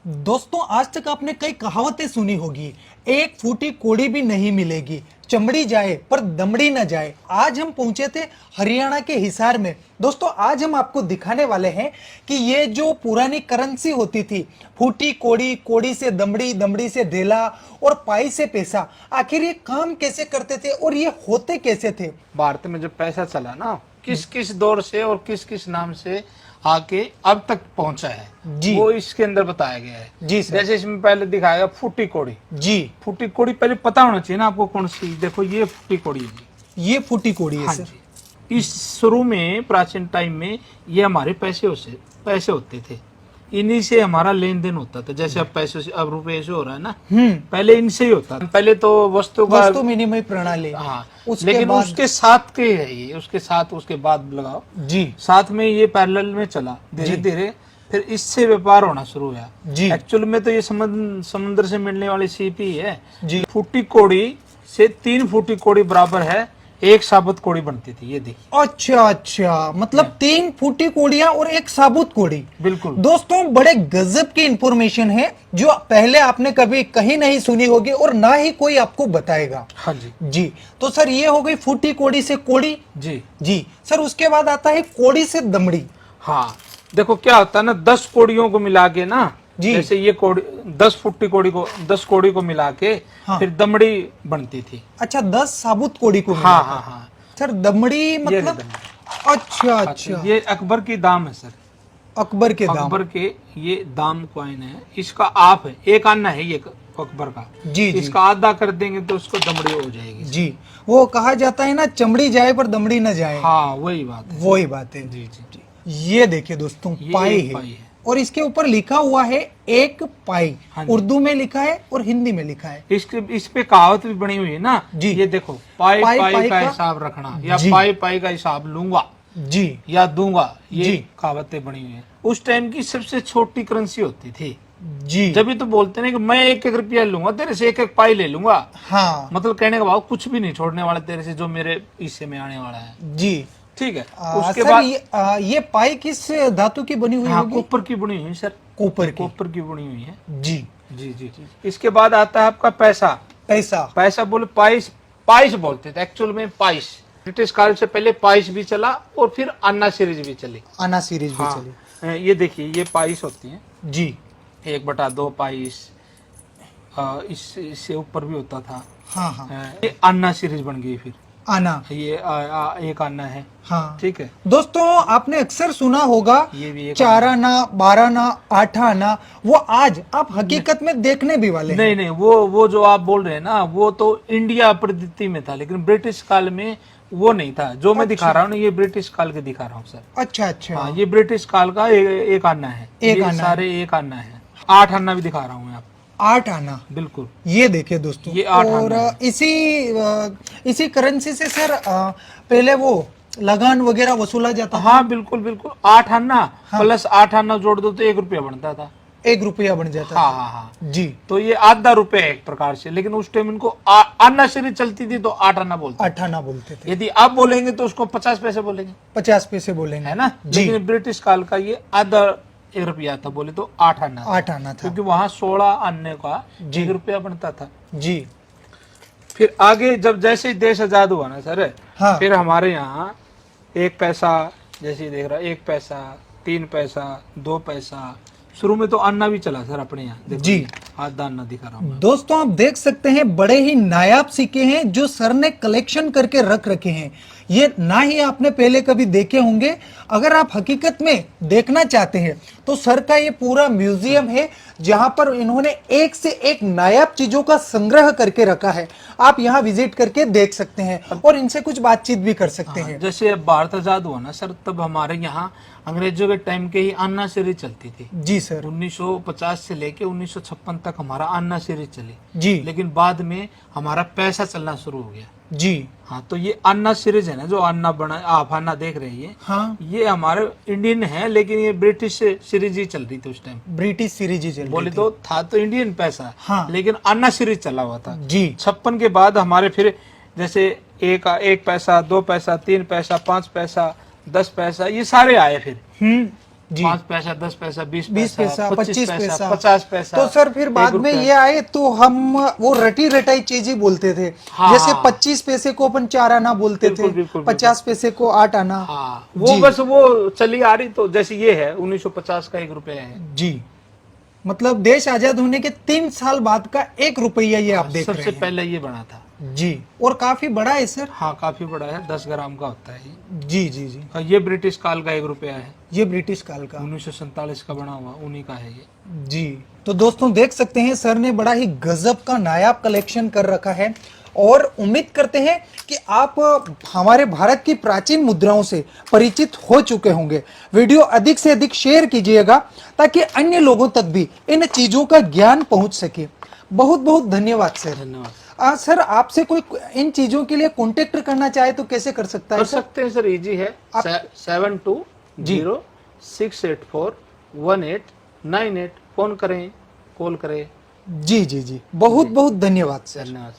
दोस्तों, आज तक आपने कई कहावतें सुनी होगी, एक फूटी कोड़ी भी नहीं मिलेगी, चमड़ी जाए पर दमड़ी न जाए। आज हम पहुंचे थे हरियाणा के हिसार में। दोस्तों, आज हम आपको दिखाने वाले हैं कि ये जो पुरानी करेंसी होती थी, फूटी कोड़ी, कोड़ी से दमड़ी, दमड़ी से ढेला और पाई से पैसा, आखिर ये काम कैसे करते थे और ये होते कैसे थे। भारत में जब पैसा चला ना, किस किस दौर से और किस किस नाम से आके अब तक पहुंचा है जी, वो इसके अंदर बताया गया है। जी सर। जैसे इसमें पहले दिखाया फूटी कोड़ी। जी, फूटी कोड़ी पहले पता होना चाहिए ना आपको कौन सी। देखो ये फूटी कोड़ी है जी। ये फूटी कोड़ी है हाँ सर। जी। इस शुरू में प्राचीन टाइम में ये हमारे पैसे होते थे, इन्हीं से हमारा लेन देन होता था। जैसे अब पैसे से, अब रुपए से हो रहा है ना, पहले इनसे ही होता था। पहले तो वस्तु विनिमय प्रणाली। हाँ, उसके लेकिन बाद उसके साथ के है ये, उसके साथ उसके बाद लगाओ जी, साथ में ये पैरेलल में चला धीरे धीरे, फिर इससे व्यापार होना शुरू हुआ जी। एक्चुअल में तो ये समुद्र से मिलने वाली सीपी है जी। फूटी कोड़ी से 3 फूटी कोड़ी बराबर है 1 साबुत कोड़ी बनती थी। ये देखिए। अच्छा अच्छा, मतलब 3 फूटी कोड़ियां और 1 साबुत कोड़ी। बिल्कुल दोस्तों, बड़े गजब की इंफॉर्मेशन है जो पहले आपने कभी कहीं नहीं सुनी होगी और ना ही कोई आपको बताएगा। हाँ जी। जी, तो सर ये हो गई फूटी कोड़ी से कोड़ी। जी जी सर, उसके बाद आता है कोड़ी से दमड़ी। हाँ, देखो क्या होता है ना, 10 कोड़ियों को मिला के ना, जी। जैसे ये कोड़ी 10 फुट्टी कोड़ी को 10 कोड़ी को मिला के हाँ। फिर दमड़ी बनती थी। अच्छा, 10 साबुत कोड़ी को हाँ मिलाकर। हाँ हाँ। सर दमड़ी मतलब दमड़ी। अच्छा अच्छा, ये अकबर की दाम है सर। अकबर के दाम। अकबर के ये दाम कॉइन है, इसका आप है 1 आना है ये अकबर का। जी जी। इसका आधा कर देंगे तो उसको दमड़ी हो जाएगी। जी, वो कहा जाता है ना, चमड़ी जाए पर दमड़ी न जाए। हाँ, वही बात है। वही बात है। जी जी जी। ये देखिए दोस्तों, ये पाई एक है। पाई है। और इसके ऊपर लिखा हुआ है 1 पाई। हाँ जी। उर्दू में लिखा है और हिंदी में लिखा है। इस पे कहावत भी बनी हुई है ना जी। ये देखो, पाई पाई पाई पाई का का हिसाब रखना, या जी। पाई पाई का हिसाब लूंगा जी या दूंगा, ये जी। कहावतें बनी हुई है। उस टाइम की सबसे छोटी करेंसी होती थी। जी। जब भी तो बोलते ना कि मैं 1-1 रुपया लूंगा तेरे से, 1-1 पाई ले लूंगा। हाँ मतलब कहने का भाव कुछ भी नहीं छोड़ने वाला तेरे से, जो मेरे हिस्से में आने वाला है। जी। ठीक है। उसके सर बाद ये पाई किस धातु की बनी हुई हाँ, होगी? कॉपर की बनी हुई है सर। कॉपर की। कॉपर की बनी हुई है। जी जी जी जी। इसके बाद आता है आपका पैसा। पैसा। पैसा बोले पाइस, पाइस बोलते थे एक्चुअल में, पाइस। ब्रिटिश काल से पहले पाइस भी चला और फिर अन्ना सीरीज भी चली। आना सीरीज भी हाँ, चली। ये देखिए ये पाइस होती है, जी 1/2 पाइस। इससे ऊपर भी होता था। हाँ हाँ। ये अन्ना सीरीज बन गई फिर। आना। ये एक आना है। हाँ ठीक है। दोस्तों, आपने अक्सर सुना होगा ये भी एक 4 आना, 12 आना, 8 आना। वो आज आप हकीकत में देखने भी वाले हैं। नहीं नहीं, वो जो आप बोल रहे हैं ना, वो तो इंडिया पद्धति में था, लेकिन ब्रिटिश काल में वो नहीं था। जो मैं दिखा रहा हूँ ना, ये ब्रिटिश काल के दिखा रहा हूँ सर। अच्छा अच्छा। हाँ, ये ब्रिटिश काल का एक आना है। एक ये आना सारे एक आना है। 8 आना भी दिखा रहा हूँ मैं आपको। 8 आना। बिल्कुल। ये देखिए दोस्तों, ये 8 और आना है। इसी करेंसी से सर पहले वो लगान वगैरह वसूला जाता था। हाँ बिल्कुल बिल्कुल। 8 आना प्लस 8 आना जोड़ दो तो 1 रुपया बनता था। 1 रुपया बन जाता हाँ था। हाँ हाँ। जी। तो ये आधा रुपया है एक प्रकार से, लेकिन उस टाइम इनको आना सीरीज चलती थी तो 8 आना बोलते। 8 आना बोलते थे। यदि आप बोलेंगे तो उसको 50 पैसे बोलेंगे, 50 पैसे बोलेंगे, है ना। जी। लेकिन ब्रिटिश काल का ये आधा 1 रुपया था, बोले तो 8 आना। 8 आना था, क्योंकि वहां 16 आने का जी। 1 रुपया बनता था। जी। फिर आगे जब जैसे ही देश आजाद हुआ ना सर, हाँ। फिर हमारे यहाँ 1 पैसा, जैसे देख रहा 1 पैसा, 3 पैसा, 2 पैसा। शुरू में तो अन्ना भी चला सर अपने यहाँ। देखो जी। आधा अन्ना दिखा रहा हूँ मैं। दोस्तों, आप देख सकते हैं बड़े ही नायाब सिक्के हैं जो सर ने कलेक्शन करके रख रखे हैं। ये ना ही आपने पहले कभी देखे होंगे। अगर आप हकीकत में देखना चाहते हैं तो सर का ये पूरा म्यूजियम है, जहां पर इन्होंने एक से एक नायाब चीजों का संग्रह करके रखा है। आप यहाँ विजिट करके देख सकते हैं और इनसे कुछ बातचीत भी कर सकते हैं। जैसे अब भारत आजाद हुआ ना सर, तब हमारे यहाँ अंग्रेजों के टाइम के ही अन्ना सीरीज चलती थी। जी सर। 1950 से लेके 1956 तक हमारा अन्ना सीरीज चली। जी। लेकिन बाद में हमारा पैसा चलना शुरू हो गया। जी। हाँ, तो ये अन्ना सीरीज है ना, जो अन्ना बना आप अन्ना देख रहे हैं, हाँ, ये हमारे इंडियन है, लेकिन ये ब्रिटिश सीरीज ही चल रही थी उस टाइम। ब्रिटिश सीरीज ही चल रही बोले थी। तो था तो इंडियन पैसा, हाँ। लेकिन अन्ना सीरीज चला हुआ था। जी। 56 के बाद हमारे फिर जैसे 1 पैसा, 2 पैसा, 3 पैसा, 5 पैसा, 10 पैसा, ये सारे आए फिर। जी। 5 पैसा, 10 पैसा, 20 20 पैसा, 25 पैसा, 50 पैसा। तो सर फिर बाद में ये आए तो हम वो रटी रटाई चीजें बोलते थे। हाँ। जैसे 25 पैसे को अपन 4 आना बोलते बिल्कुल, थे, बिल्कुल, 50 पैसे को 8 आना। हाँ, वो जी। बस वो चली आ रही। तो जैसे ये है 1950 का 1 रुपया है। जी, मतलब देश आजाद होने के 3 साल बाद का 1 रुपया ये आप देख रहे सबसे हैं। पहले ये बना था। जी, और काफी बड़ा है सर। हाँ, काफी बड़ा है, 10 ग्राम का होता है ये। जी जी जी, और ये ब्रिटिश काल का 1 रुपया है, ये ब्रिटिश काल का। 1947 का बना हुआ, उन्हीं का है ये। जी, तो दोस्तों देख सकते हैं सर ने बड़ा ही गजब का नायाब कलेक्शन कर रखा है, और उम्मीद करते हैं कि आप हमारे भारत की प्राचीन मुद्राओं से परिचित हो चुके होंगे। वीडियो अधिक से अधिक शेयर कीजिएगा ताकि अन्य लोगों तक भी इन चीजों का ज्ञान पहुंच सके। बहुत बहुत धन्यवाद सर। धन्यवाद सर, आपसे कोई इन चीजों के लिए कांटेक्ट करना चाहे तो कैसे कर सकता है कर सर? सकते हैं सर, इजी है। 7206841898 फोन करें, कॉल करें। जी जी जी, बहुत बहुत धन्यवाद सर। धन्यवाद।